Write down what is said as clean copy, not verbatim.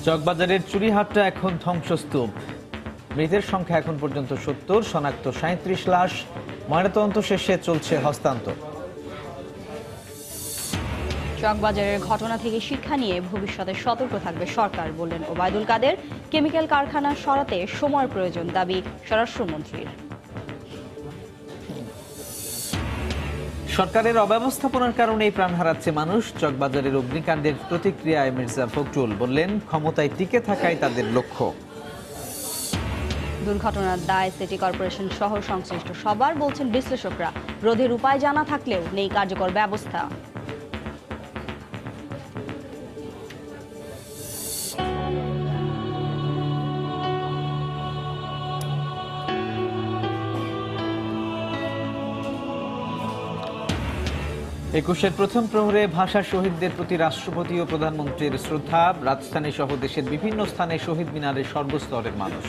চকবাজারের চুরিহাটটা এখন ধ্বংসস্তূপ। মৃতের সংখ্যা এখন পর্যন্ত ৭০, শনাক্ত ৩৭ লাশ। ময়নাতদন্ত শেষে চলছে হস্তান্তর। চকবাজারের ঘটনা থেকে শিক্ষা নিয়ে ভবিষ্যতে সতর্ক থাকবে সরকার, বললেন ওবায়দুল কাদের। কেমিক্যাল কারখানা সরাতে সময়ের প্রয়োজন, দাবি স্বরাষ্ট্রমন্ত্রীর। সরকারের অব্যবস্থাপনার কারণেই প্রাণ হারাচ্ছে মানুষ। চকবাজারের অগ্নিকাণ্ডের প্রতিক্রিয়ায় মির্জা ফখরুল বললেন, ক্ষমতায় টিকে থাকাই তাদের লক্ষ্য। দুর্ঘটনার দায় সিটি কর্পোরেশন সহ সংশ্লিষ্ট সবার, বলছেন বিশ্লেষকরা। রোধের উপায় জানা থাকলেও নেই কার্যকর ব্যবস্থা। একুশের প্রথম প্রহরে ভাষা শহীদদের প্রতি রাষ্ট্রপতি ও প্রধানমন্ত্রীর শ্রদ্ধা। রাজধানী সহ দেশের বিভিন্ন স্থানে শহীদ মিনারে সর্বস্তরের মানুষ।